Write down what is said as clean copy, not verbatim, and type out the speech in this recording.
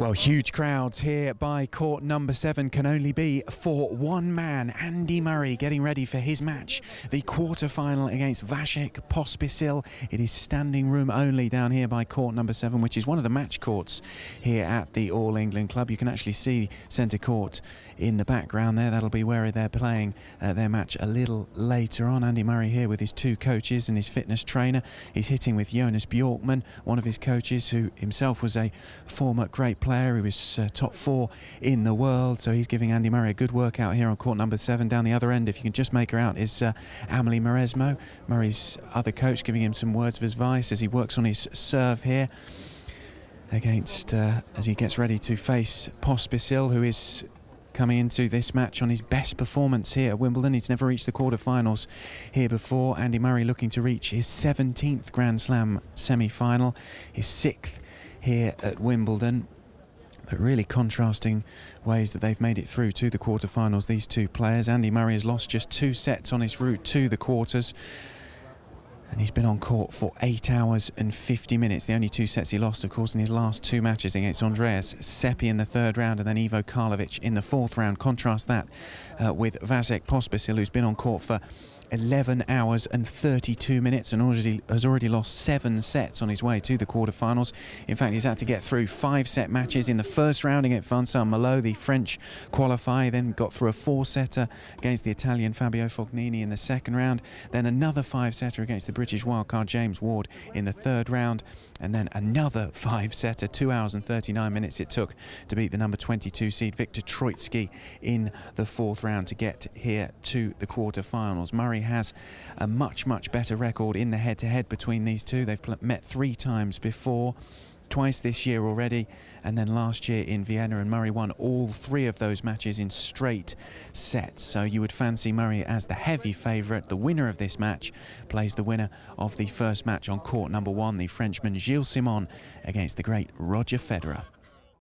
Well, huge crowds here by court number 7 can only be for one man, Andy Murray, getting ready for his match, the quarter-final against Vasek Pospisil. It is standing room only down here by court number 7, which is one of the match courts here at the All England Club. You can actually see centre court in the background there. That'll be where they're playing their match a little later on. Andy Murray here with his two coaches and his fitness trainer. He's hitting with Jonas Bjorkman, one of his coaches, who himself was a former great player. He was top 4 in the world, so he's giving Andy Murray a good workout here on court number 7. Down the other end, if you can just make her out, is Amelie Mauresmo, Murray's other coach, giving him some words of advice as he works on his serve here against as he gets ready to face Pospisil, who is coming into this match on his best performance here at Wimbledon. He's never reached the quarter-finals here before. Andy Murray looking to reach his 17th Grand Slam semi-final, his 6th here at Wimbledon. But really contrasting ways that they've made it through to the quarter-finals, these two players. Andy Murray has lost just 2 sets on his route to the quarters, and he's been on court for 8 hours and 50 minutes. The only 2 sets he lost, of course, in his last 2 matches against Andreas Seppi in the 3rd round and then Ivo Karlovic in the 4th round. Contrast that with Vasek Pospisil, who's been on court for 11 hours and 32 minutes and has already lost 7 sets on his way to the quarterfinals. In fact, he's had to get through 5-set matches in the 1st round against Vincent Malo, the French qualifier, then got through a 4-setter against the Italian Fabio Fognini in the 2nd round, then another 5-setter against the British wildcard James Ward in the 3rd round, and then another 5-setter. 2 hours and 39 minutes it took to beat the number 22 seed Viktor Troicki in the 4th round to get here to the quarterfinals. Murray has a much better record in the head-to-head between these two. They've met 3 times before, twice this year already, and then last year in Vienna, and Murray won all 3 of those matches in straight sets. So you would fancy Murray as the heavy favourite. The winner of this match plays the winner of the first match on court number 1, the Frenchman Gilles Simon against the great Roger Federer.